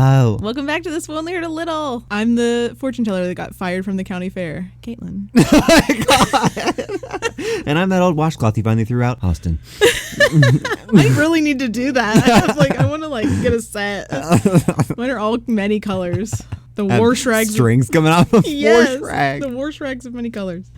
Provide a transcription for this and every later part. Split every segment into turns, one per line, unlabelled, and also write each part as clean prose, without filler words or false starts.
Oh.
Welcome back to This We Only Heard a Little. I'm the fortune teller that got fired from the county fair, Caitlin.
Oh my God. And I'm that old washcloth you finally threw out, Austin.
I really need to do that. I want to get a set. Mine are all many colors. The war shrags.
Strings coming off of
yes,
war shrag.
The war shrags of many colors.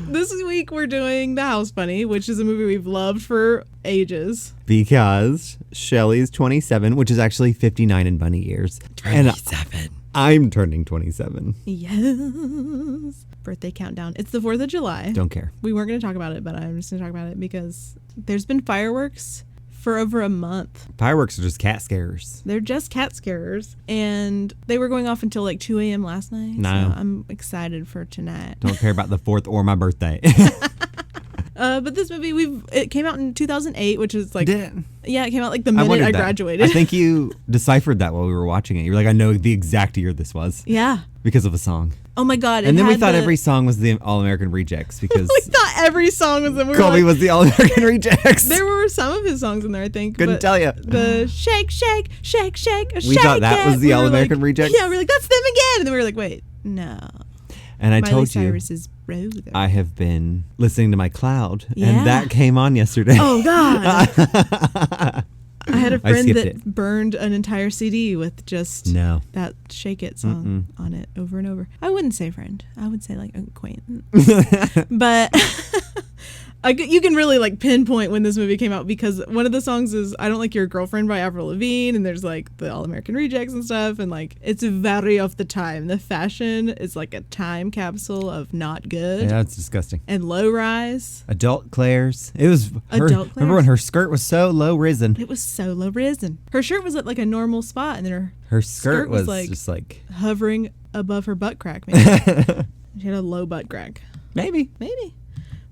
This week we're doing The House Bunny, which is a movie we've loved for ages.
Because Shelley's 27, which is actually 59 in bunny years.
27.
And I'm turning 27.
Yes. Birthday countdown. It's the 4th of July.
Don't care.
We weren't going to talk about it, but I'm just going to talk about it because there's been fireworks for over a month.
Fireworks are just cat scares.
They're just cat scarers. And they were going off until 2 a.m. last night.
No.
So I'm excited for tonight.
Don't care about the 4th or my birthday.
But this movie, it came out in 2008, which is yeah, it came out the minute I graduated.
I think you deciphered that while we were watching it. You were like, I know the exact year this was.
Yeah.
Because of a song.
Oh my God.
And then we thought every song was the All-American Rejects because
we thought every song was the
Colby was the All-American Rejects.
There were some of his songs in there, I think.
Couldn't tell you.
The shake, shake, shake, shake,
we thought that was the All-American Rejects.
Yeah, we were like, that's them again. And then we were like, wait, no.
And I
Miley
told you,
Cyrus's brother.
I have been listening to my cloud, and that came on yesterday.
Oh, God. I had a friend that burned an entire CD with just that Shake It song on it over and over. I wouldn't say friend. I would say acquaintance. But you can really pinpoint when this movie came out because one of the songs is I Don't Like Your Girlfriend by Avril Lavigne, and there's the All-American Rejects and stuff, and it's very of the time. The fashion is a time capsule of not good.
Yeah, it's disgusting.
And low rise.
Adult Claire's. It was
Adult Claire's.
Remember when her skirt was so low risen?
It was so low risen. Her shirt was at a normal spot, and then
her skirt was just
hovering above her butt crack. Maybe. She had a low butt crack.
Maybe.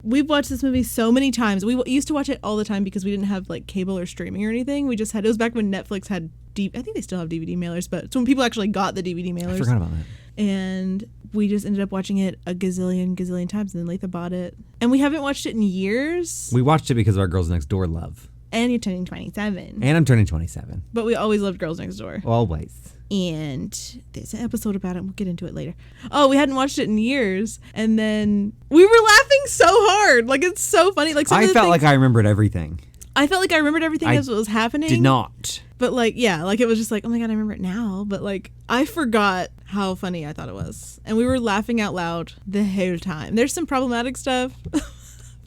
We've watched this movie so many times. We used to watch it all the time because we didn't have cable or streaming or anything. We just had, it was back when Netflix had, I think they still have DVD mailers, but it's when people actually got the DVD mailers.
I forgot about that.
And we just ended up watching it a gazillion times, and then Latha bought it. And we haven't watched it in years.
We watched it because of our Girls Next Door love.
And you're turning 27.
And I'm turning 27.
But we always loved Girls Next Door.
Always.
And there's an episode about it. We'll get into it later. Oh, we hadn't watched it in years. And then we were laughing so hard. It's so funny.
I felt like I remembered everything.
I felt like I remembered everything as what was happening.
Did not.
But it was just oh my God, I remember it now. But I forgot how funny I thought it was. And we were laughing out loud the whole time. There's some problematic stuff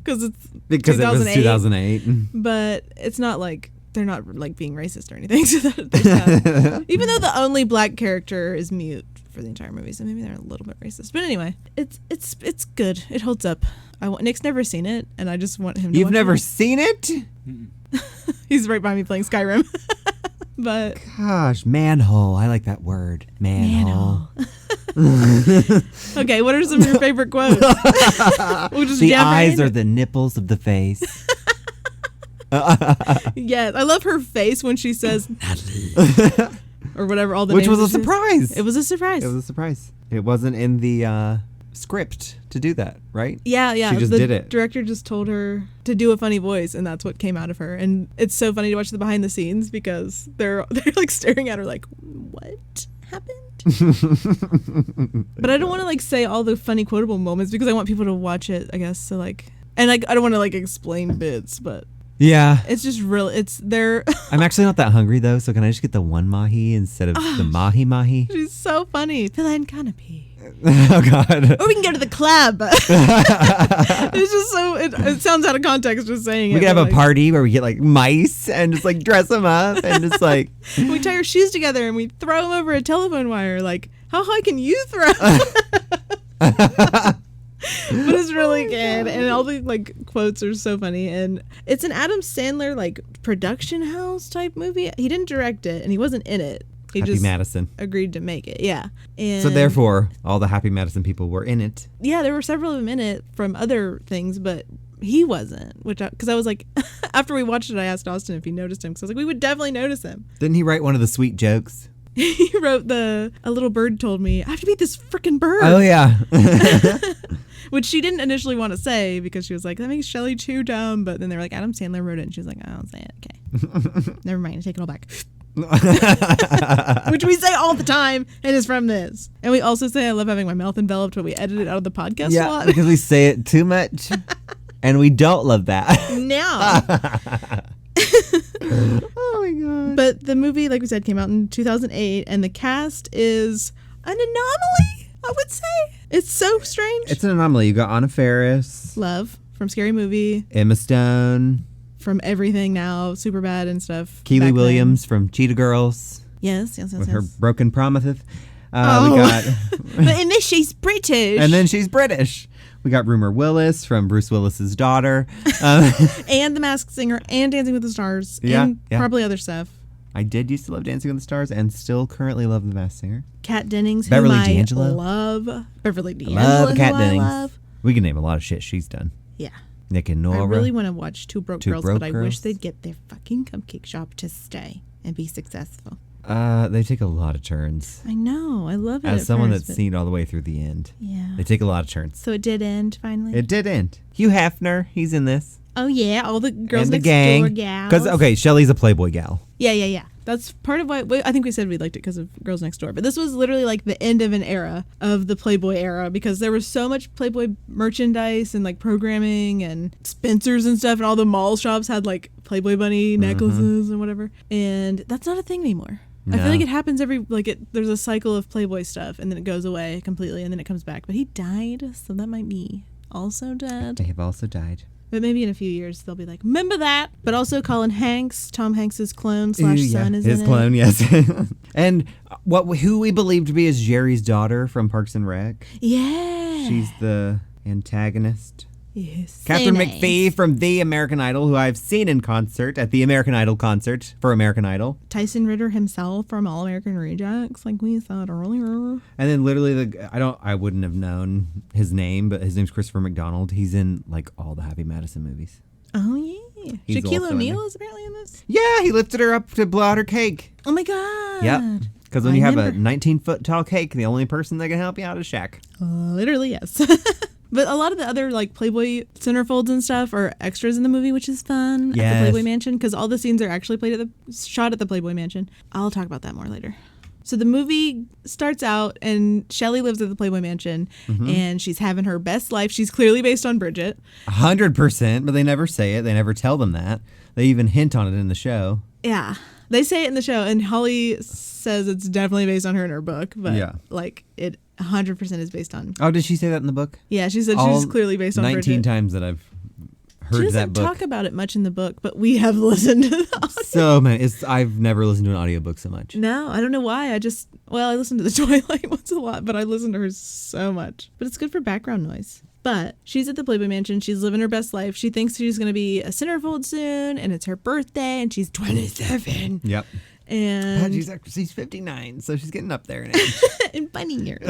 because it was
2008.
But it's not they're not being racist or anything. So even though the only black character is mute for the entire movie, so maybe they're a little bit racist. But anyway, it's good. It holds up. Nick's never seen it, and I just want him to.
You've never seen it?
He's right by me playing Skyrim. But
gosh, manhole. I like that word. Manhole.
Okay, what are some of your favorite quotes?
The eyes are the nipples of the face.
Yes, I love her face when she says Natalie or whatever.
Which was a surprise.
It was a surprise.
It was a surprise. It wasn't in the script to do that, right?
Yeah.
She just did it.
The director just told her to do a funny voice, and that's what came out of her. And it's so funny to watch the behind the scenes because they're staring at her what happened? But I don't want to say all the funny quotable moments because I want people to watch it, I guess. So and I don't want to explain bits, but.
Yeah.
It's just real. It's there.
I'm actually not that hungry though, so can I just get the one mahi instead of the mahi?
She's so funny. Philan canopy.
Oh God.
Or we can go to the club. It's just so. It sounds out of context just saying it.
We can have a party where we get mice and just dress them up and just
we tie our shoes together and we throw them over a telephone wire. How high can you throw? But it's really good, and all the quotes are so funny, and it's an Adam Sandler production house type movie. He didn't direct it, and he wasn't in it. He
Happy
just
Madison
agreed to make it. Yeah, and
so therefore all the Happy Madison people were in it.
Yeah, there were several of them in it from other things, but he wasn't. Because I was after we watched it, I asked Austin if he noticed him because I was we would definitely notice him.
Didn't he write one of the sweet jokes?
He wrote a little bird told me, I have to beat this freaking bird.
Oh, yeah.
Which she didn't initially want to say because she was like, that makes Shelley too dumb. But then they were like, Adam Sandler wrote it. And she was like, I don't say it. Okay. Never mind. I take it all back. Which we say all the time and is from this. And we also say I love having my mouth enveloped, but we edit it out of the podcast a lot.
Because we say it too much. And we don't love that.
No.
Oh my god.
But the movie, like we said, came out in 2008, and the cast is an anomaly, I would say. It's so strange.
It's an anomaly. You got Anna Faris.
Love from Scary Movie.
Emma Stone.
From everything now, Superbad and stuff.
Keely Williams from Cheetah Girls.
Yes.
With her broken promise. We got...
But in this, she's British.
And then she's British. We got Rumor Willis from Bruce Willis's daughter.
And The Masked Singer and Dancing with the Stars. And probably other stuff.
I did used to love Dancing with the Stars and still currently love The Masked Singer.
Kat Dennings,
Beverly
whom
D'Angelo.
I love. Beverly D'Angelo,
love Kat Dennings.
I love.
We can name a lot of shit she's done.
Yeah.
Nick and Nora.
I really want to watch Two Broke Girls, but I wish they'd get their fucking cupcake shop to stay and be successful.
They take a lot of turns.
I know. I love it.
As someone that's seen all the way through the end.
Yeah.
They take a lot of turns.
So it did end finally?
It did end. Hugh Hefner, he's in this.
Oh, yeah. All the girls
and the
next
gang.
door gals.
Because, okay, Shelley's a Playboy gal.
Yeah. That's part of why I think we said we liked it because of Girls Next Door. But this was literally like the end of an era of the Playboy era because there was so much Playboy merchandise and like programming and Spencer's and stuff. And all the mall shops had like Playboy bunny necklaces and whatever. And that's not a thing anymore. No. I feel like it happens there's a cycle of Playboy stuff and then it goes away completely and then it comes back. But he died, so that might be also dead.
They have also died.
But maybe in a few years they'll be like, remember that? But also Colin Hanks, Tom Hanks's clone / son is in it.
His clone, yes. And who we believe to be is Jerry's daughter from Parks and Rec.
Yeah.
She's the antagonist.
Yes.
Catherine McPhee from The American Idol, who I've seen in concert at the American Idol concert for American Idol.
Tyson Ritter himself from All American Rejects, like we said earlier.
And then literally I wouldn't have known his name, but his name's Christopher McDonald. He's in like all the Happy Madison movies.
Oh yeah. Shaquille O'Neal is apparently in this.
Yeah, he lifted her up to blow out her cake.
Oh my god.
Yep. Because when you have a 19-foot tall cake, the only person that can help you out is Shaq.
Literally, yes. But a lot of the other like Playboy centerfolds and stuff are extras in the movie, which is fun at the Playboy Mansion because all the scenes are actually shot at the Playboy Mansion. I'll talk about that more later. So the movie starts out and Shelley lives at the Playboy Mansion and she's having her best life. She's clearly based on Bridget.
100%, but they never say it. They never tell them that. They even hint on it in the show.
Yeah. They say it in the show and Holly says it's definitely based on her in her book, but like it 100% is based on.
Oh, did she say that in the book?
Yeah, she said she's clearly based on
19
Bridget.
times that I've heard that book.
She doesn't talk about it much in the book, but we have listened to the audio.
So man, I've never listened to an audiobook so much.
No, I don't know why. I listened to the Twilight ones a lot, but I listened to her so much. But it's good for background noise. But she's at the Playboy Mansion. She's living her best life. She thinks she's going to be a centerfold soon, and it's her birthday, and she's 27.
Yep.
And
she's 59, so she's getting up there in age.
In bunny years.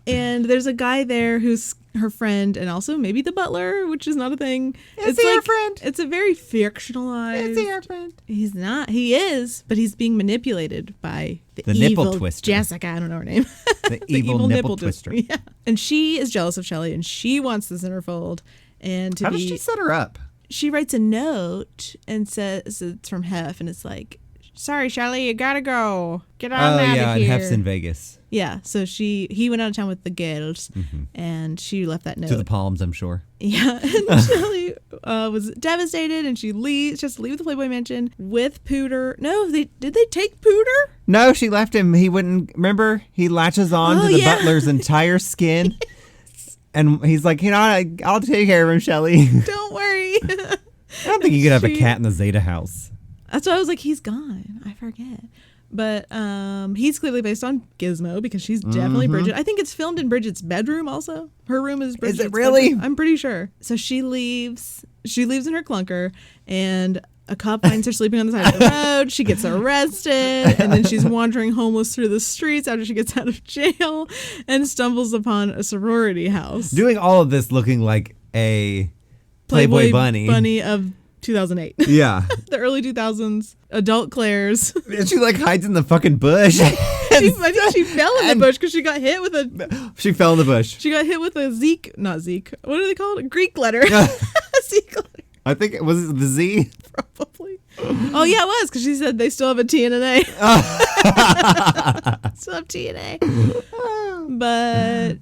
And there's a guy there who's her friend and also maybe the butler, which is not a thing.
Is he her friend?
It's a very fictionalized.
Is he her friend?
He's not. He is, but he's being manipulated by the
evil
nipple
twister.
Jessica, I don't know her name.
The evil nipple twister.
Yeah. And she is jealous of Shelley and she wants the centerfold. And
How does she set her up?
She writes a note and says it's from Hef and it's like, sorry, Shelley, you gotta go. Get on out of here.
Oh, yeah, and Hef's in Vegas.
Yeah, so he went out of town with the girls, and she left that note.
To the Palms, I'm sure.
Yeah, and Shelley was devastated, and she has to leave the Playboy Mansion with Pooter. No, did they take Pooter?
No, she left him. He wouldn't, remember? He latches on to the butler's entire skin, and he's like, I'll take care of him, Shelley.
Don't worry.
I don't think you could have a cat in the Zeta house.
That's why I was like, he's gone. I forget. But he's clearly based on Gizmo because she's definitely Bridget. I think it's filmed in Bridget's bedroom also. Her room is Bridget's
Is it really?
bedroom. I'm pretty sure. So she leaves in her clunker and a cop finds her sleeping on the side of the road. She gets arrested and then she's wandering homeless through the streets after she gets out of jail and stumbles upon a sorority house.
Doing all of this looking like a Playboy bunny
of 2008.
Yeah.
The early 2000s. Adult Claire's.
And she like hides in the fucking bush.
I think she fell in the bush because she got hit with a...
She fell in the bush.
She got hit with a not Zeke. What are they called? A Greek letter. A Zeke letter.
I think it was the Z.
Probably. Oh, yeah, it was because she said they still have a T and an A. Still have T and A. But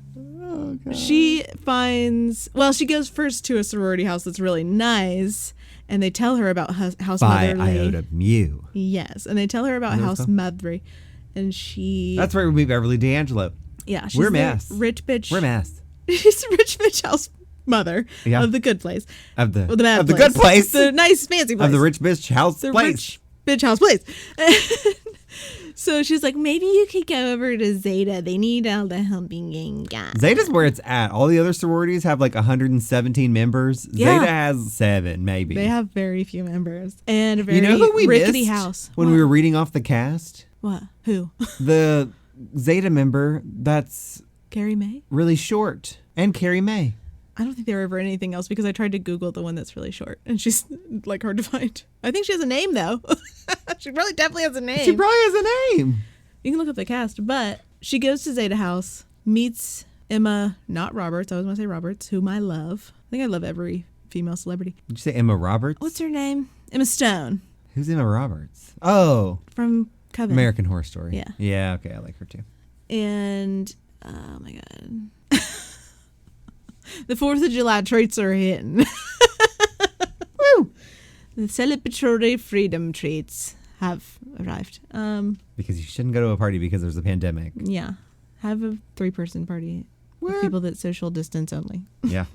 she finds... Well, she goes first to a sorority house that's really nice. And they tell her about House Motherly.
By Iota Mu.
Yes. And they tell her about House Motherly. And she...
That's where we meet Beverly D'Angelo.
Yeah. She's
We're
the
mass.
rich bitch.
We're mass.
She's the rich bitch house mother of the good place.
Of the
bad
place. Good place.
The nice fancy place.
Of the rich bitch house place.
Rich bitch house place. So she's like, maybe you could go over to Zeta. They need all the helping guys.
Zeta's where it's at. All the other sororities have like 117 members. Yeah. Zeta has 7, maybe.
They have very few members. And a very
who we
rickety
missed
house.
When we were reading off the cast?
What? Who?
The Zeta member that's...
Carrie May?
Really short. And Carrie May.
I don't think there were ever anything else because I tried to Google the one that's really short. And she's like hard to find. I think she has a name though. She probably definitely has a name.
She probably has a name.
You can look up the cast. But she goes to Zeta House, meets Emma, not Roberts. I always want to say Roberts, whom I love. I think I love every female celebrity.
Did you say Emma Roberts?
What's her name? Emma Stone.
Who's Emma Roberts? Oh.
From Coven.
American Horror Story.
Yeah.
Yeah, okay. I like her too.
And, oh my God. The 4th of July treats are hitting. Woo! The celebratory freedom treats have arrived.
Because you shouldn't go to a party because there's a pandemic.
Yeah. Have a 3-person party. With people that social distance only.
Yeah.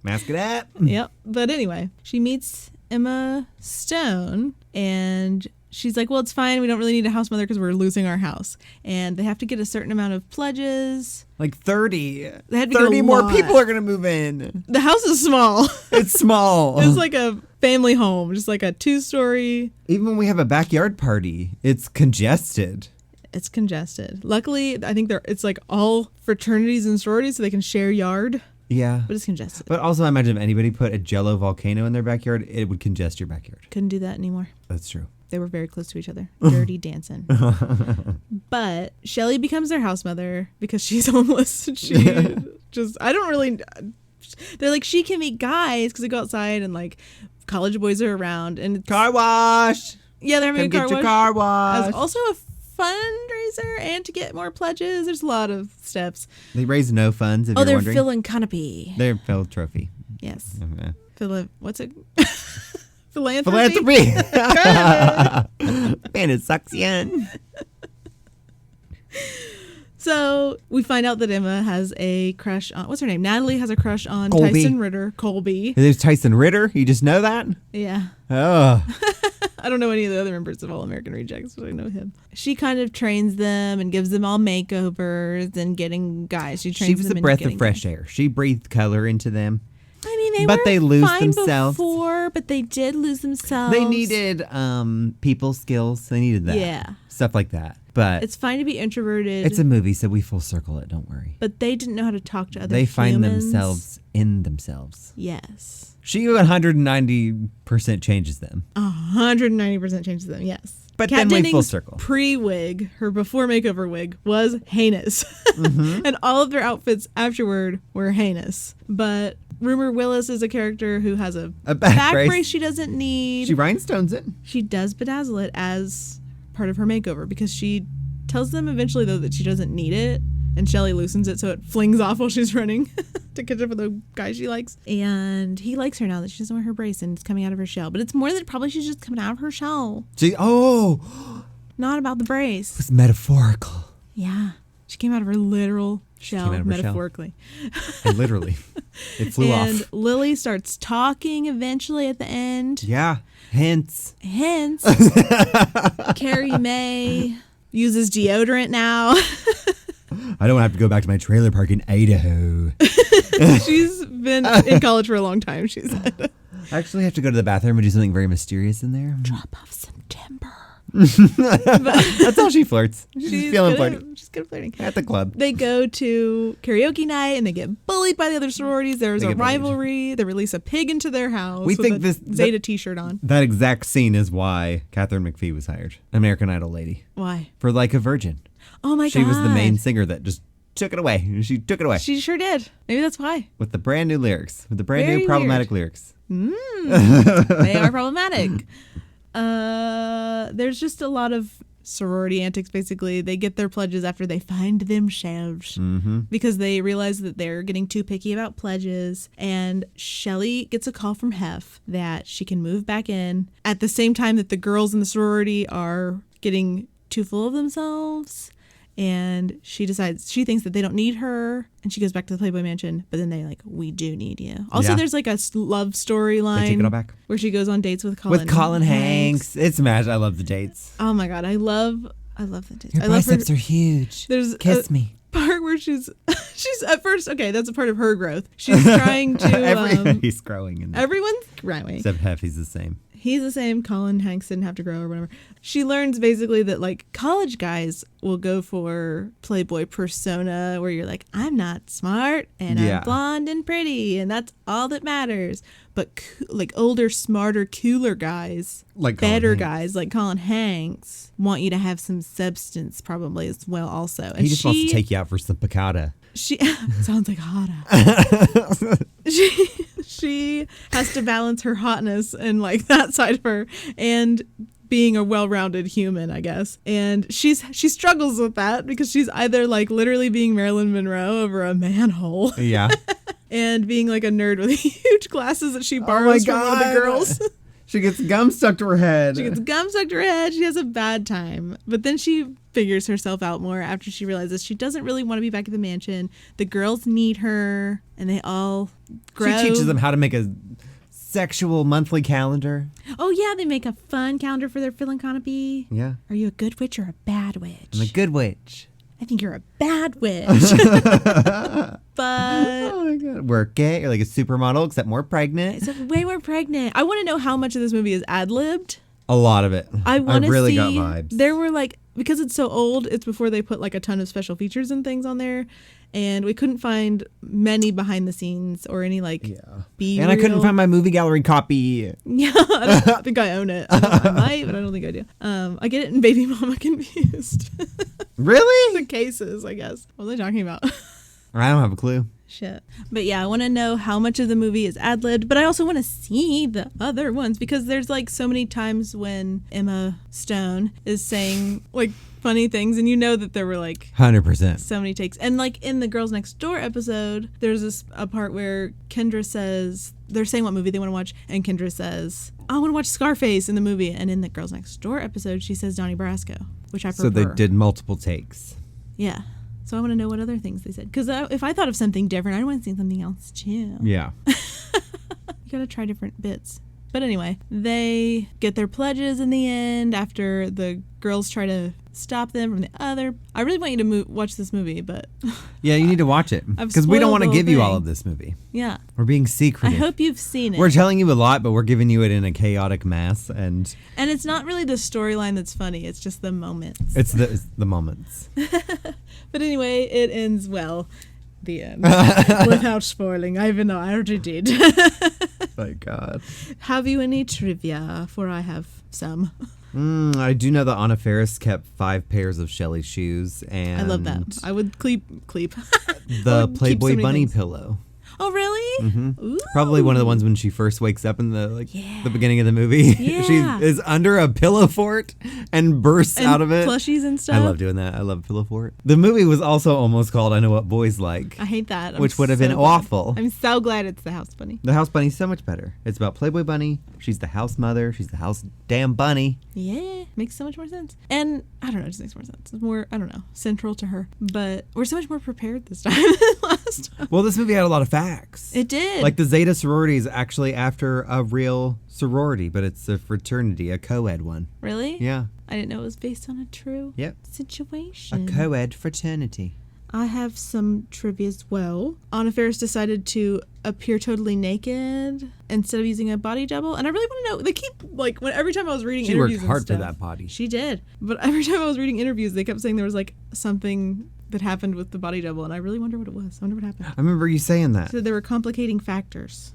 Mask it up.
Yep. But anyway, she meets Emma Stone and she's like, well, it's fine. We don't really need a house mother because we're losing our house. And they have to get a certain amount of pledges.
Like 30.
They had to
30
get a
more
lot.
people are going to move in.
The house is small.
It's small.
It's like a family home, just like a 2-story.
Even when we have a backyard party, it's congested.
It's congested. Luckily, I think it's like all fraternities and sororities so they can share yard.
Yeah.
But it's congested.
But also, I imagine if anybody put a Jello volcano in their backyard, it would congest your backyard.
Couldn't do that anymore.
That's true.
They were very close to each other. Dirty dancing. But Shelley becomes their house mother because she's homeless. She just, I don't really, they're like, she can meet guys because they go outside and like college boys are around. And
car wash.
Yeah, they're having
Come
a
get your car wash.
As also a fundraiser and to get more pledges. There's a lot of steps.
They raise no funds if you're
they're
wondering.
philanthropy.
They're philanthropy.
Yes.
Okay.
What's it? Philanthropy.
Man, it sucks in.
So we find out that Emma has a crush on, what's her name? Natalie has a crush on
Colby.
Tyson Ritter. Colby.
There's Tyson Ritter. You just know that?
Yeah.
Oh.
I don't know any of the other members of All American Rejects, but I know him. She kind of trains them and gives them all makeovers and getting guys. She
was a breath of fresh air. She breathed color into them.
I mean,
they lose
fine
themselves
before, but they did lose themselves.
They needed people skills. They needed that.
Yeah.
Stuff like that. But
it's fine to be introverted.
It's a movie, so we full circle it. Don't worry.
But they didn't know how to talk to other
They
humans.
find themselves in themselves.
Yes.
She 190% changes them.
190% changes them, yes.
But
Kat
then we full
Dennings'
circle.
Pre-wig, her before makeover wig, was heinous. Mm-hmm. And all of their outfits afterward were heinous. But Rumor Willis is a character who has a back brace she doesn't need.
She rhinestones it.
She does bedazzle it as part of her makeover because she tells them eventually, though, that she doesn't need it. And Shelley loosens it so it flings off while she's running to catch up with the guy she likes. And he likes her now that she doesn't wear her brace and it's coming out of her shell. But it's more that probably she's just coming out of her shell. Not about the brace.
It was metaphorical.
Yeah. She came out of her literal shell, metaphorically.
And literally. It flew off.
And Lily starts talking eventually at the end.
Yeah. Hence.
Carrie May uses deodorant now.
I don't have to go back to my trailer park in Idaho.
She's been in college for a long time, she said.
I actually have to go to the bathroom and do something very mysterious in there.
Drop off some timber.
That's how she flirts. She's feeling flirty.
She's good at flirting.
At the club.
They go to karaoke night and they get bullied by the other sororities. There's a rivalry. They release a pig into their house. We think this Zeta t-shirt on.
That exact scene is why Catherine McPhee was hired. American Idol lady.
Why?
For Like a Virgin.
Oh my God.
She was the main singer that just took it away. She took it away.
She sure did. Maybe that's why.
With the brand new lyrics. With the brand new problematic lyrics.
They are problematic. There's just a lot of sorority antics, basically. They get their pledges after they find themselves because they realize that they're getting too picky about pledges. And Shelley gets a call from Hef that she can move back in at the same time that the girls in the sorority are getting too full of themselves. And she thinks that they don't need her, and she goes back to the Playboy Mansion, but then they're like, we do need you. Also, there's like a love storyline.
They take it all back.
Where she goes on dates with Colin
Hanks. It's magic. I love the dates.
Oh my God. I love the dates.
Your biceps are huge. Kiss me.
Part where she's at first, okay, that's a part of her growth. She's trying to...
He's growing. In
everyone's growing.
Except Hef, he's the same.
He's the same. Colin Hanks didn't have to grow or whatever. She learns basically that like college guys will go for Playboy persona where you're like, I'm not smart and I'm blonde and pretty and that's all that matters. But like older, smarter, cooler guys, like better guys like Colin Hanks want you to have some substance probably as well also. And
he just wants to take you out for some piccata.
She sounds like hotter. She has to balance her hotness and like that side of her and being a well-rounded human, I guess. And she struggles with that because she's either like literally being Marilyn Monroe over a manhole.
Yeah.
And being like a nerd with huge glasses that she borrows from one of the girls.
She gets gum stuck to her head.
She has a bad time. But then she figures herself out more after she realizes she doesn't really want to be back at the mansion. The girls need her, and they all grow.
She teaches them how to make a sexual monthly calendar.
Oh, yeah, they make a fun calendar for their philanthropy.
Yeah.
Are you a good witch or a bad witch?
I'm a good witch.
I think you're a bad witch. But
oh my God, work it. You're like a supermodel, except more pregnant.
It's way more pregnant. I want to know how much of this movie is ad-libbed.
A lot of it.
I really
got vibes.
There were like, because it's so old, it's before they put like a ton of special features and things on there. And we couldn't find many behind the scenes or any like B-reel.
And I couldn't find my movie gallery copy.
Yeah, I don't think I own it. I might, but I don't think I do. I get it in Baby Mama Confused.
Really?
The cases, I guess. What are they talking about?
I don't have a clue.
Shit. But yeah, I want to know how much of the movie is ad-libbed, but I also want to see the other ones because there's like so many times when Emma Stone is saying like funny things and you know that there were like
100%
so many takes. And like in the Girls Next Door episode, there's a part where Kendra says, they're saying what movie they want to watch, and Kendra says, I want to watch Scarface in the movie. And in the Girls Next Door episode, she says Donnie Brasco, which I prefer.
So they did multiple takes.
Yeah. So I want to know what other things they said. Because if I thought of something different, I want to see something else too.
Yeah.
You got to try different bits. But anyway, they get their pledges in the end after the girls try to stop them from the other. I really want you to watch this movie, but...
Yeah, you need to watch it. Because we don't want to give you all of this movie.
Yeah.
We're being secretive.
I hope you've seen it.
We're telling you a lot, but we're giving you it in a chaotic mass. And
it's not really the storyline that's funny. It's just the moments.
It's the moments.
But anyway, it ends well. The end. Without spoiling, even though I already did.
My God.
Have you any trivia? For I have some.
I do know that Anna Faris kept 5 pairs of Shelley shoes, and
I love that. I would cleep
the Playboy bunny pillow.
Oh, really?
Mm-hmm. Probably one of the ones when she first wakes up in the beginning of the movie.
Yeah.
She is under a pillow fort and bursts out of it.
Plushies and stuff.
I love doing that. I love pillow fort. The movie was also almost called I Know What Boys Like.
I hate that.
Which would have been awful.
I'm so glad it's the house bunny.
The house bunny's so much better. It's about Playboy bunny. She's the house mother. She's the house damn bunny.
Yeah. Makes so much more sense. And I don't know, it just makes more sense. It's more, I don't know, central to her. But we're so much more prepared this time than last time.
Well, this movie had a lot of facts.
It did.
Like the Zeta sorority is actually after a real sorority, but it's a fraternity, a co-ed one.
Really?
Yeah.
I didn't know it was based on a true situation.
A co-ed fraternity.
I have some trivia as well. Anna Faris decided to appear totally naked instead of using a body double. And I really want to know, they keep, like, every time I was reading interviews
she worked hard
and stuff,
for that body.
She did. But every time I was reading interviews, they kept saying there was, like, something that happened with the body double. And I really wonder what it was. I wonder what happened.
I remember you saying that.
So there were complicating factors.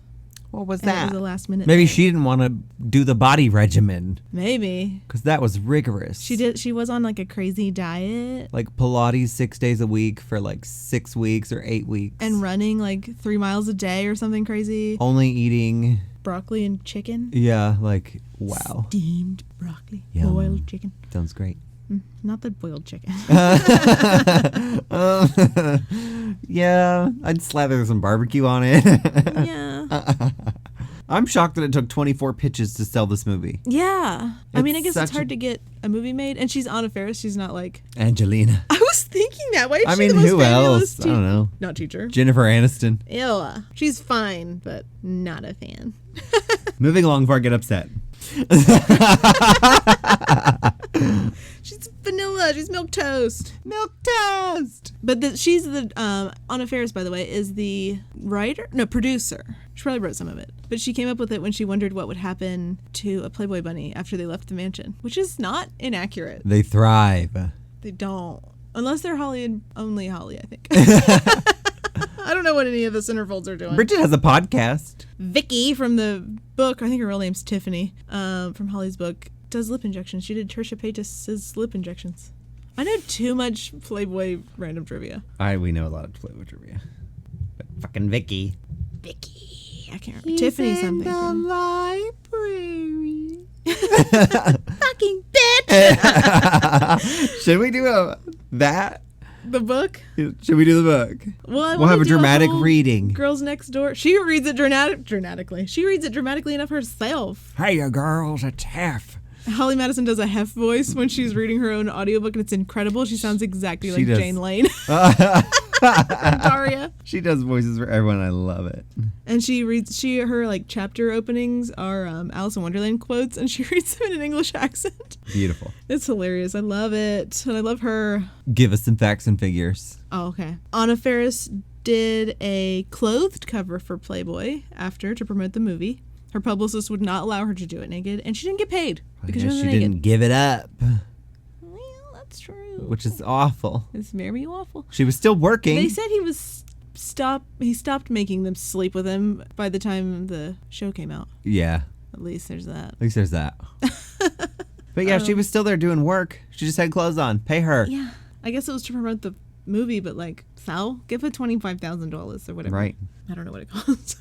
What was
And
that?
it was a last minute
Maybe
thing.
she didn't want to do the body regimen.
Maybe.
Because that was rigorous.
She was on like a crazy diet.
Like Pilates 6 days a week for like 6 weeks or 8 weeks.
And running like 3 miles a day or something crazy.
Only eating.
Broccoli and chicken.
Yeah, like, wow.
Steamed broccoli.
Yum.
Boiled chicken.
Sounds great.
Not the boiled chicken.
Yeah, I'd slather some barbecue on it.
Yeah.
I'm shocked that it took 24 pitches to sell this movie.
Yeah. I mean, I guess it's
such
hard to get a movie made. And she's Anna Faris. She's not like...
Angelina.
I was thinking that. Why is
I
she
mean,
the most
who
fabulous
else? I don't know.
Not teacher.
Jennifer Aniston.
Ew. She's fine, but not a fan.
Moving along before I get upset.
She's vanilla. She's milk toast.
Milk toast.
But she's the Anna Faris, by the way, is the producer. She probably wrote some of it, but she came up with it when she wondered what would happen to a Playboy bunny after they left the mansion, which is not inaccurate.
They thrive.
They don't, unless they're Holly and only Holly, I think. I don't know what any of the centerfolds are doing.
Bridget has a podcast.
Vicky from the book, I think her real name's Tiffany, from Holly's book, does lip injections. She did Trisha Paytas' lip injections. I know too much Playboy random trivia.
We know a lot of Playboy trivia. But fucking Vicky.
I can't remember. Tiffany something.
In the library.
Fucking bitch!
Should we do that?
The book?
Should we do the book?
Well,
we'll have a dramatic reading.
Girls Next Door. She reads it dramatically. She reads it dramatically enough herself.
Hey, you girls, it's Hef.
Holly Madison does a Hef voice when she's reading her own audiobook, and it's incredible. She sounds exactly like
does.
Jane Lane. Daria.
She does voices for everyone. I love it.
And she reads, her like chapter openings are Alice in Wonderland quotes, and she reads them in an English accent.
Beautiful.
It's hilarious. I love it. And I love her.
Give us some facts and figures.
Oh, okay. Anna Faris did a clothed cover for Playboy to promote the movie. Her publicist would not allow her to do it naked, and she didn't get paid because she wasn't naked.
Didn't give it up.
Well, that's true.
Which is awful.
It's very awful.
She was still working.
They said he stopped making them sleep with him by the time the show came out.
Yeah.
At least there's that.
But yeah, she was still there doing work. She just had clothes on. Pay her.
Yeah. I guess it was to promote the movie, but like, Sal, give her $25,000 or whatever.
Right.
I don't know what it costs.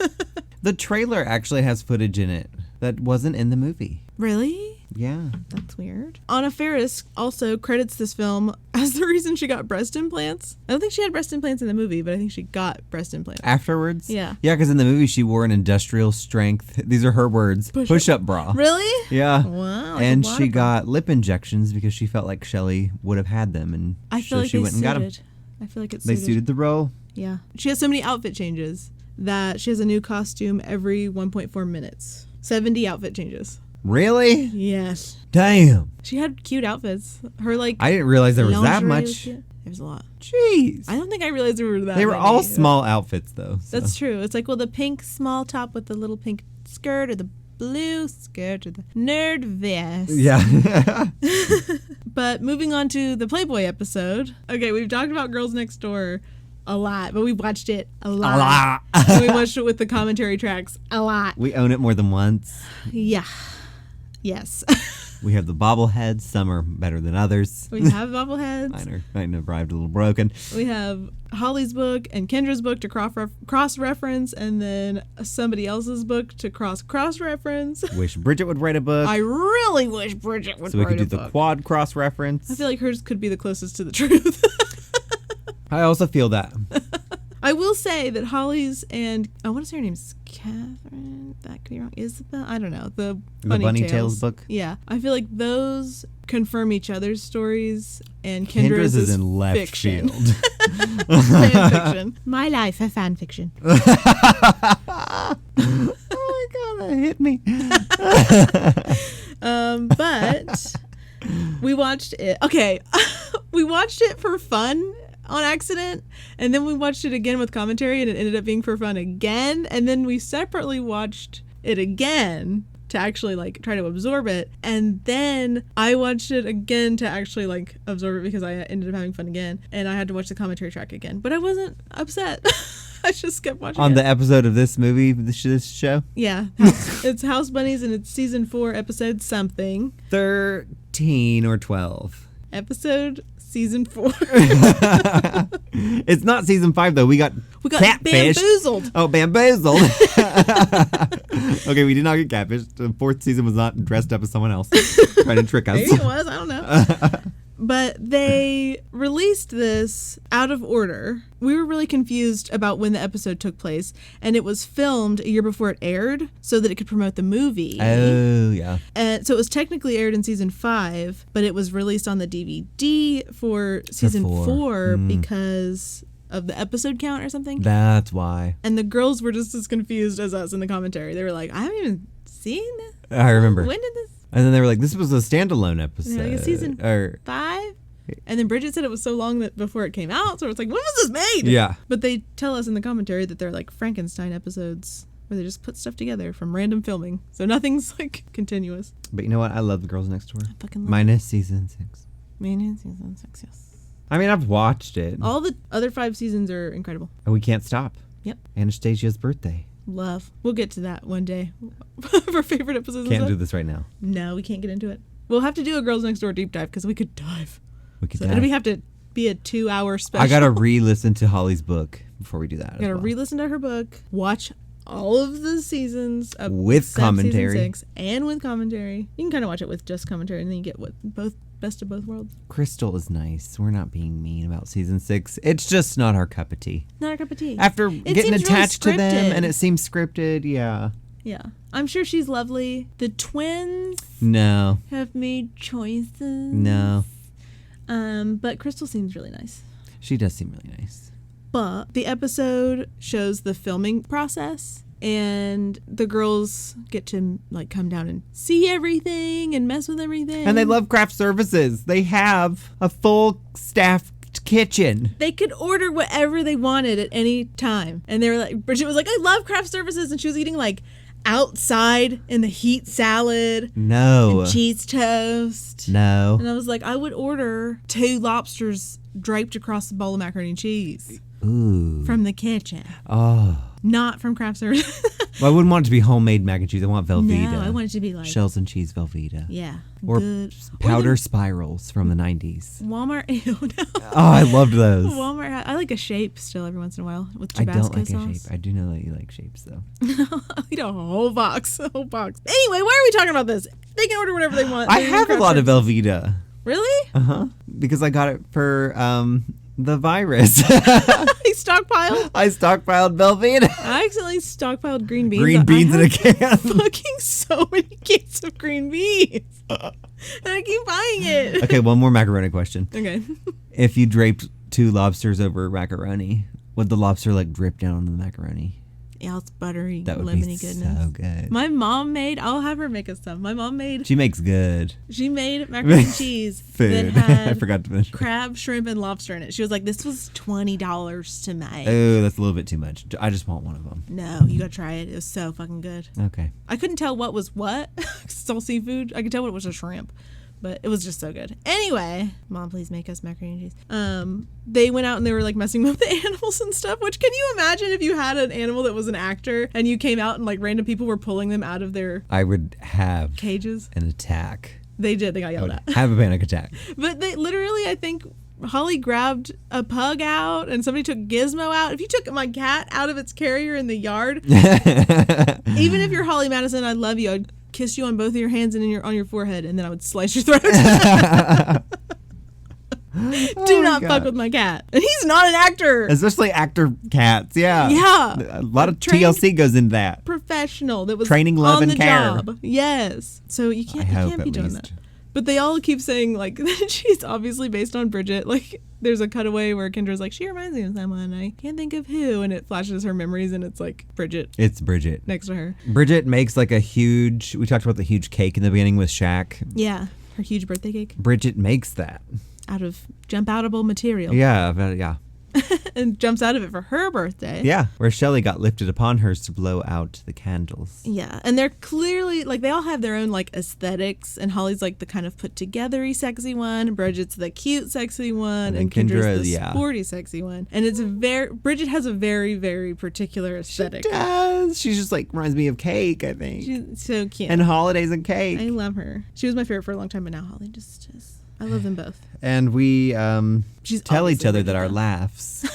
The trailer actually has footage in it that wasn't in the movie.
Really?
Yeah.
That's weird. Anna Faris also credits this film as the reason she got breast implants. I don't think she had breast implants in the movie, but I think she got breast implants.
Afterwards?
Yeah.
Yeah, because in the movie she wore an industrial strength, these are her words, push-up bra.
Really?
Yeah.
Wow. Like
and she got lip injections because she felt like Shelley would have had them, and
I feel
so
like
she went and got them.
I feel like it's
They suited the role.
Yeah. She has so many outfit changes that she has a new costume every 1.4 minutes. 70 outfit changes.
Really?
Yes.
Damn.
She had cute outfits. Her like
I didn't realize there was that
lingerie
much.
There was a lot.
Jeez.
I don't think I realized there were that
They were
many.
all small outfits though. So.
That's true. It's like, well, the pink small top with the little pink skirt, or the blue skirt, or the nerd vest.
Yeah.
But moving on to the Playboy episode. Okay, we've talked about Girls Next Door a lot, but we've watched it a lot. And we watched it with the commentary tracks a lot.
We own it more than once.
Yeah. Yes.
We have the bobbleheads. Some are better than others.
We have bobbleheads.
Mine arrived a little broken.
We have Holly's book and Kendra's book to cross-reference, and then somebody else's book to cross-reference.
Wish Bridget would write a book.
I really wish Bridget would write a book.
So we could do the quad cross-reference.
I feel like hers could be the closest to the truth.
I also feel that.
I will say that Holly's, and I want to say her name's Catherine. That could be wrong. Isabel? I don't know. The Bunny
Tales book?
Yeah. I feel like those confirm each other's stories, and Kendra's is
in left
fiction.
field.
Fan fiction. My life, a fan fiction.
Oh my God, that hit me.
But we watched it. Okay. We watched it for fun. on accident. And then we watched it again with commentary, and it ended up being for fun again. And then we separately watched it again to actually like try to absorb it. And then I watched it again to actually like absorb it because I ended up having fun again. And I had to watch the commentary track again. But I wasn't upset. I just kept watching
on
it.
The episode of this movie, this show?
Yeah. It's House Bunnies, and it's season 4, episode something.
13 or 12.
Episode season 4.
It's not season 5 though. We got catfish.
Bamboozled.
Oh, bamboozled. Okay, we did not get catfish. The 4th season was not dressed up as someone else trying to trick us.
Maybe it was. I don't know. But they released this out of order. We were really confused about when the episode took place, and it was filmed a year before it aired so that it could promote the movie.
Oh, yeah.
And so it was technically aired in season 5, but it was released on the DVD for season 4 because of the episode count or something.
That's why.
And the girls were just as confused as us in the commentary. They were like, I haven't even seen this.
I remember.
When did this?
And then they were like, this was a standalone episode.
Like season 5? And then Bridget said it was so long that before it came out. So it's like, when was this made?
Yeah.
But they tell us in the commentary that they're like Frankenstein episodes where they just put stuff together from random filming. So nothing's like continuous.
But you know what? I love The Girls Next Door.
I fucking love
Minus season 6.
Minus season 6, yes.
I mean, I've watched it.
All the other 5 seasons are incredible.
And we can't stop.
Yep.
Anastasia's birthday.
Love. We'll get to that one day. For favorite episodes.
Can't do this right now.
No, we can't get into it. We'll have to do a Girls Next Door deep dive because we could dive.
Dive.
And we have to be a 2-hour special.
I gotta re-listen to Holly's book before we do that.
Gotta re-listen to her book. Watch all of the seasons up
with commentary.
Season 6 and with commentary. You can kind of watch it with just commentary, and then you get both best of both worlds.
Crystal is nice. We're not being mean about season 6. It's just not our cup of tea.
Not our cup of tea.
After getting attached to them, and it seems scripted. Yeah.
Yeah. I'm sure she's lovely. The twins
no
have made choices.
No.
But Crystal seems really nice.
She does seem really nice.
But the episode shows the filming process, and the girls get to like come down and see everything and mess with everything.
And they love craft services. They have a full staffed kitchen.
They could order whatever they wanted at any time. And they were like, Bridget was like, I love craft services, and she was eating like outside in the heat salad.
No.
And cheese toast.
No.
And I was like, I would order 2 lobsters draped across the bowl of macaroni and cheese.
Ooh.
From the kitchen.
Oh.
Not from craft service.
Well, I wouldn't want it to be homemade mac and cheese. I want Velveeta.
No, I want it to be like
shells and cheese Velveeta.
Yeah.
Or
good.
powder spirals from the 90s.
Walmart. Ew, no.
Oh, I loved those.
Walmart. I like a shape still every once in a while with
I
Tabasco
don't like
sauce.
a shape. I do know that you like shapes, though.
I'll eat a whole box. A whole box. Anyway, why are we talking about this? They can order whatever they want.
I have a lot of Velveeta.
Really?
Uh-huh. Because I got it for the virus.
He stockpiled?
I stockpiled Velveeta.
I accidentally stockpiled green beans.
Green beans in a can.
Fucking so many cans of green beans. And I keep buying it.
Okay, one more macaroni question.
Okay.
If you draped 2 lobsters over macaroni, would the lobster like drip down on the macaroni?
Yeah, it's buttery,
that would
lemony
be
goodness.
So good.
My mom made, I'll have her make us some. My mom made.
She makes good.
She made macaroni and cheese
food.
That had
I forgot to mention.
Crab, shrimp, and lobster in it. She was like, this was $20 to make.
Oh, that's a little bit too much. I just want one of them.
No, you gotta try it. It was so fucking good.
Okay.
I couldn't tell what was what. It's all seafood. I could tell what was a shrimp. But it was just so good. Anyway, Mom, please make us macaroni and cheese. They went out and they were like messing with the animals and stuff, which can you imagine if you had an animal that was an actor and you came out and like random people were pulling them out of their
I would have
cages?
An attack.
They did. They got yelled at.
Have a panic attack.
But they literally, I think Holly grabbed a pug out and somebody took Gizmo out. If you took my cat out of its carrier in the yard, even if you're Holly Madison, I love you. I'd kiss you on both of your hands and on your forehead, and then I would slice your throat. Do not fuck with my cat. And he's not an actor.
Especially actor cats, yeah.
Yeah.
A lot of TLC goes into that.
Professional that was
training, love,
on
and
the
care.
Job. Yes. So you can't be doing that. But they all keep saying, like, she's obviously based on Bridget. Like, there's a cutaway where Kendra's like, she reminds me of someone. I can't think of who. And it flashes her memories, and it's, like, Bridget.
It's Bridget.
Next to her.
Bridget makes, like, we talked about the huge cake in the beginning with Shaq.
Yeah. Her huge birthday cake.
Bridget makes that.
jump outable material.
Yeah.
And jumps out of it for her birthday.
Yeah, where Shelley got lifted upon hers to blow out the candles.
Yeah, and they're clearly, like, they all have their own, like, aesthetics, and Holly's, like, the kind of put-together-y sexy one, Bridget's the cute sexy one, and Kendra's the sporty sexy one. And it's Bridget has a very, very particular aesthetic.
She does. She's just, like, reminds me of cake, I think.
She's so cute.
And holidays and cake.
I love her. She was my favorite for a long time, but now Holly just I love them both.
And we tell each other that our laughs.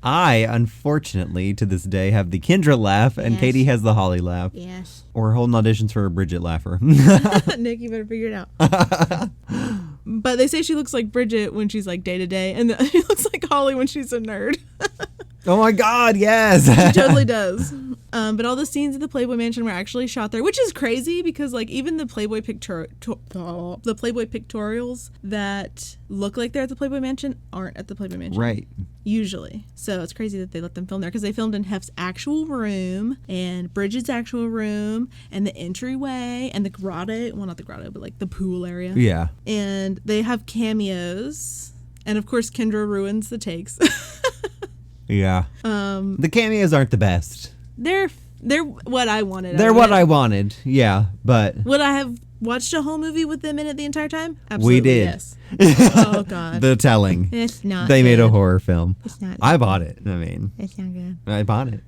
I, unfortunately, to this day, have the Kendra laugh, and Katie has the Holly laugh.
Yes.
Or we're holding auditions for a Bridget laugher.
Nick, you better figure it out. But they say she looks like Bridget when she's like day to day, and she looks like Holly when she's a nerd.
Oh my God, yes.
She totally does. But all the scenes at the Playboy Mansion were actually shot there, which is crazy because, like, even the Playboy pictorials that look like they're at the Playboy Mansion aren't at the Playboy Mansion.
Right.
Usually. So it's crazy that they let them film there because they filmed in Hef's actual room and Bridget's actual room and the entryway and the grotto. Well, not the grotto, but like the pool area.
Yeah.
And they have cameos. And of course, Kendra ruins the takes.
Yeah. The cameos aren't the best.
They're what I wanted.
They're what I wanted. Yeah, but
would I have watched a whole movie with them in it the entire time?
we
Absolutely.
did.
Yes. Oh God.
The Telling.
It's not.
They made
good.
a horror film.
It's not.
I bought it. I mean,
It's not good.
I bought it.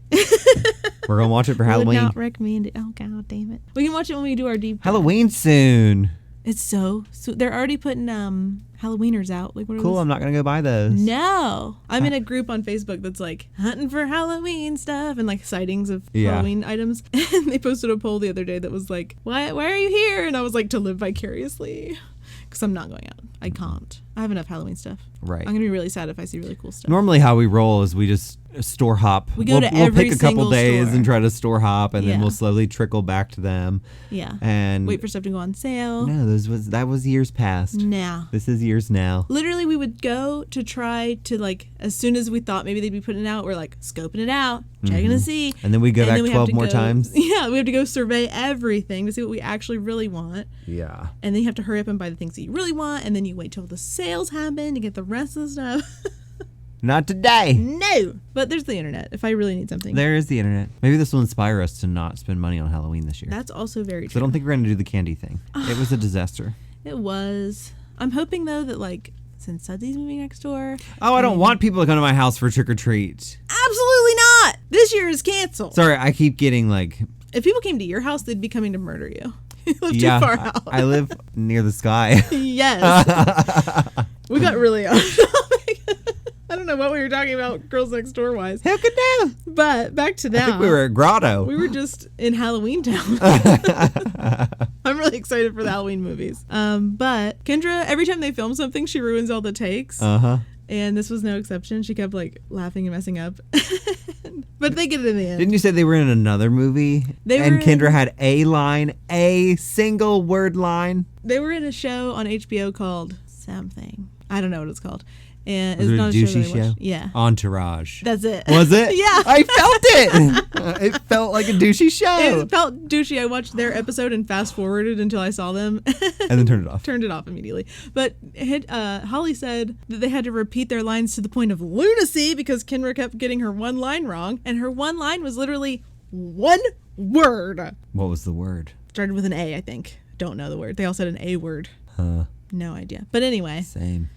We're gonna watch it for Halloween.
Would not recommend it. Oh God, damn it. We can watch it when we do our deep dive.
Halloween soon.
It's so they're already putting Halloweeners out. Like, what are
Cool.
those?
I'm not gonna go buy those.
No, I'm in a group on Facebook that's like hunting for Halloween stuff and like sightings of Halloween items. And they posted a poll the other day that was like, why are you here? And I was like, to live vicariously, because I'm not going out. I can't. I have enough Halloween stuff.
Right.
I'm gonna be really sad if I see really cool stuff.
Normally, how we roll is we just store hop.
We'll
pick a couple days
store
and try to store hop, and then we'll slowly trickle back to them.
Yeah.
And
wait for stuff to go on sale.
No, that was years past.
Now.
This is years now.
Literally, we would go to try to, like, as soon as we thought maybe they'd be putting it out, we're like scoping it out, checking to see.
And then we go back 12 more times.
Yeah, we have to go survey everything to see what we actually really want.
Yeah.
And then you have to hurry up and buy the things that you really want, and then you wait till the sales happen to get the rest of the stuff.
Not today.
No. But there's the internet if I really need something.
There is the internet. Maybe this will inspire us to not spend money on Halloween this year.
That's also very true.
So I don't think we're going to do the candy thing. It was a disaster.
It was. I'm hoping, though, that, like, since Sudsy's moving next door.
Oh, I don't want people to come to my house for trick or treat.
Absolutely not. This year is canceled.
Sorry, I keep getting, like...
If people came to your house, they'd be coming to murder you. You live too far out.
I live near the sky.
Yes. We got really off topic. I don't know what we were talking about Girls Next Door wise.
Who could know?
But back to now.
I think we were at Grotto.
We were just in Halloween Town. I'm really excited for the Halloween movies. But Kendra, every time they film something, she ruins all the takes.
Uh-huh.
And this was no exception. She kept, like, laughing and messing up. But they get it in the end.
Didn't you say they were in another movie? And Kendra had a single word line?
They were in a show on HBO called something. I don't know what it's called. And
Was
it's
it
not
a douchey
show. That I watched. Yeah.
Entourage.
That's it.
Was it?
Yeah.
I felt it. It felt like a douchey show.
It felt douchey. I watched their episode and fast forwarded until I saw them.
And then turned it off.
Turned it off immediately. But Holly said that they had to repeat their lines to the point of lunacy because Kendra kept getting her one line wrong. And her one line was literally one word.
What was the word?
Started with an A, I think. Don't know the word. They all said an A word.
Huh.
No idea. But anyway.
Same.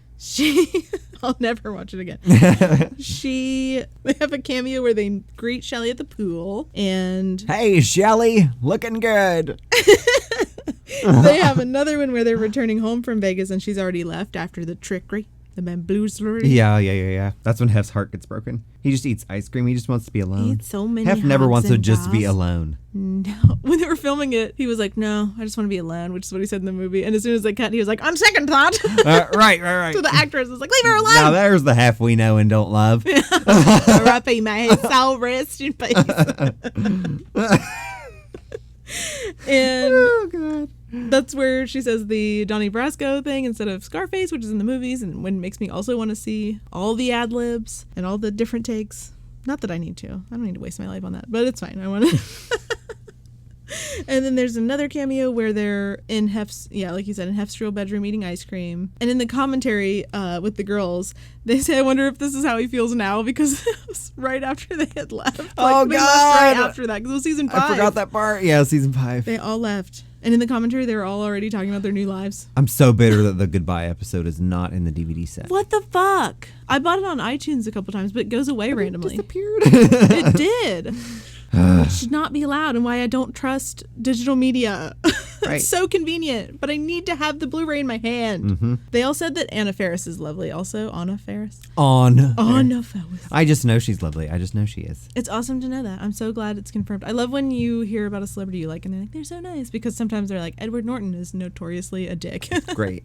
I'll never watch it again. They have a cameo where they greet Shelley at the pool and
hey Shelley, looking good.
They have another one where they're returning home from Vegas and she's already left after the trickery. The bamboozlery.
Yeah. That's when Hef's heart gets broken. He just eats ice cream. He just wants to be alone.
He eats so many
Hef never wants to just be
Haagen-Dazs.
alone.
No. When they were filming it, he was like, no, I just want to be alone, which is what he said in the movie. And as soon as they cut, he was like, on second thought.
Right.
So the actress was like, leave her alone.
Now there's the Hef we know and don't love.
R.I.P. my soul rest in peace. And
Oh God.
that's where she says the Donnie Brasco thing instead of Scarface, which is in the movies, and when it makes me also want to see all the ad libs and all the different takes. Not that I need to. I don't need to waste my life on that, but it's fine. I want to. And then there's another cameo where they're in Hef's, like you said, in Hef's real bedroom eating ice cream. And in the commentary with the girls, they say, I wonder if this is how he feels now, because it was right after they had left. Like,
oh,
they
God.
left right after that, because it was season 5.
I forgot that part. Yeah, season 5.
They all left. And in the commentary, they were all already talking about their new lives.
I'm so bitter that the goodbye episode is not in the DVD set.
What the fuck? I bought it on iTunes a couple times, but it goes away randomly.
It disappeared.
It did. It should not be allowed, and why I don't trust digital media.
Right.
It's so convenient, but I need to have the Blu-ray in my hand.
Mm-hmm.
They all said that Anna Faris is lovely also. Anna Faris.
Anna
Faris.
I just know she's lovely. I just know she is.
It's awesome to know that. I'm so glad it's confirmed. I love when you hear about a celebrity you like and they're like, they're so nice, because sometimes they're like, Edward Norton is notoriously a dick.
Great.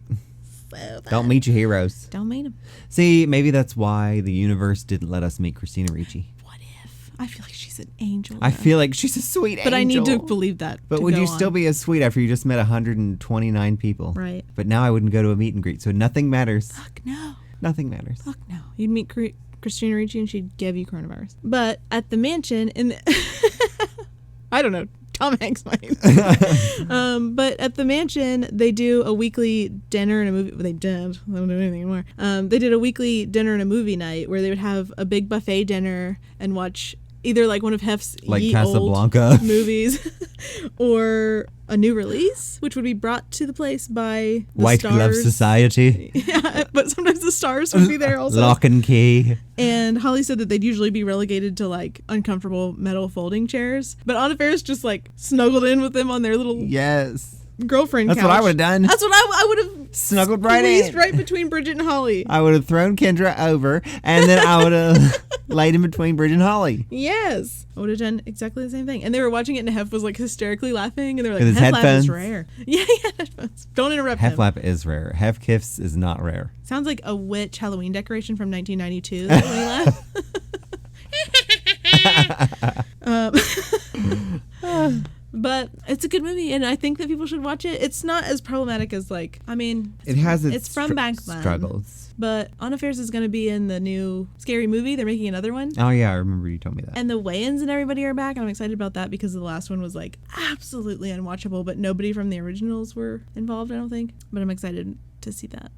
So don't meet your heroes.
Don't meet them.
See, maybe that's why the universe didn't let us meet Christina Ricci.
What if? I feel like she's an angel.
I feel like she's a sweet angel.
But I need to believe that.
But would you still be as sweet after you just met 129 people?
Right.
But now I wouldn't go to a meet and greet, so nothing matters.
Fuck no.
Nothing matters.
Fuck no. You'd meet Christina Ricci and she'd give you coronavirus. But at the mansion, I don't know. Tom Hanks might. But at the mansion, they do a weekly dinner and a movie. They did. They don't do anything anymore. They did a weekly dinner and a movie night where they would have a big buffet dinner and watch either like one of Hef's
Casablanca
old movies or a new release, which would be brought to the place by the
White
stars.
Glove Society.
Yeah, but sometimes the stars would be there also.
Lock and Key.
And Holly said that they'd usually be relegated to like uncomfortable metal folding chairs, but Anna Faris just like snuggled in with them on their little girlfriend
That's
couch.
what I would have done.
That's what I would have
snuggled right in.
Right between Bridget and Holly.
I would have thrown Kendra over, and then I would have laid in between Bridget and Holly.
Yes. I would have done exactly the same thing. And they were watching it, and Hef was like hysterically laughing, and they were like,
Hef
laugh is rare. Yeah, headphones. Don't interrupt him.
Hef laugh is rare. Hef kiss is not rare.
Sounds like a witch Halloween decoration from 1992. When he laugh. But it's a good movie, and I think that people should watch it. It's not as problematic as
it has its
from back then.
Struggles.
But Anna Faris is going to be in the new Scary Movie. They're making another one.
Oh yeah, I remember you told me that.
And the Wayans and everybody are back, and I'm excited about that because the last one was like absolutely unwatchable, but nobody from the originals were involved, I don't think. But I'm excited to see that.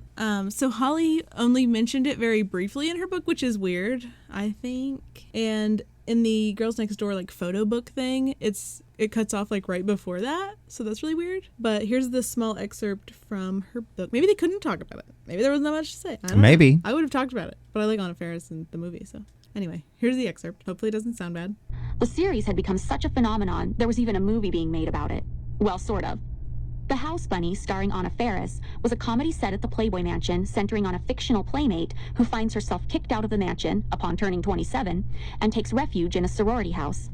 So Holly only mentioned it very briefly in her book, which is weird, I think. And in the Girls Next Door like photo book thing, it cuts off like right before that, so that's really weird. But here's the small excerpt from her book. Maybe they couldn't talk about it. Maybe there wasn't that much to say. I don't know. I would have talked about it, but I like Anna Faris in the movie, so anyway, here's the excerpt. Hopefully it doesn't sound bad.
The series had become such a phenomenon, there was even a movie being made about it. Well, sort of. The House Bunny, starring Anna Faris, was a comedy set at the Playboy Mansion centering on a fictional playmate who finds herself kicked out of the mansion upon turning 27 and takes refuge in a sorority house.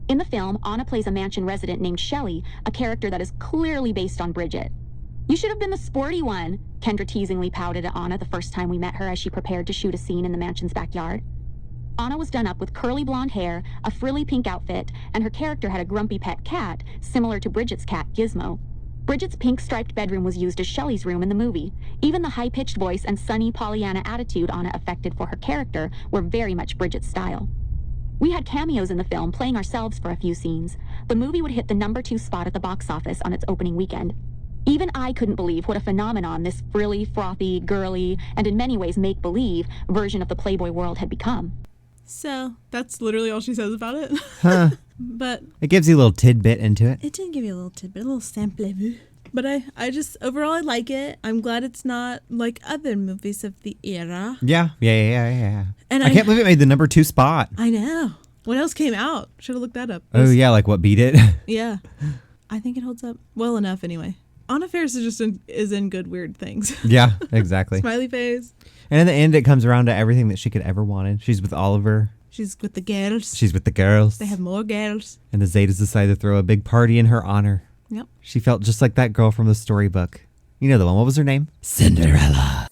In the film, Anna plays a mansion resident named Shelley, a character that is clearly based on Bridget. "You should have been the sporty one," Kendra teasingly pouted at Anna the first time we met her as she prepared to shoot a scene in the mansion's backyard. Anna was done up with curly blonde hair, a frilly pink outfit, and her character had a grumpy pet cat, similar to Bridget's cat, Gizmo. Bridget's pink striped bedroom was used as Shelley's room in the movie. Even the high-pitched voice and sunny Pollyanna attitude Anna affected for her character were very much Bridget's style. We had cameos in the film, playing ourselves for a few scenes. The movie would hit the #2 spot at the box office on its opening weekend. Even I couldn't believe what a phenomenon this frilly, frothy, girly, and in many ways make-believe version of the Playboy world had become.
So, that's literally all she says about it.
Huh.
But
it gives you a little tidbit into it.
It did give you a little tidbit, a little sample. But I just, overall, I like it. I'm glad it's not like other movies of the era.
Yeah. And I
can't
believe it made the #2 spot.
I know. What else came out? Should have looked that up.
Oh, yeah, like what beat it?
Yeah. I think it holds up well enough anyway. Anna Faris is in good, weird things.
Yeah, exactly.
Smiley face.
And in the end, it comes around to everything that she could ever wanted. She's with Oliver.
She's with the girls.
She's with the girls.
They have more girls.
And the Zetas decide to throw a big party in her honor.
Yep.
She felt just like that girl from the storybook. You know the one. What was her name? Cinderella.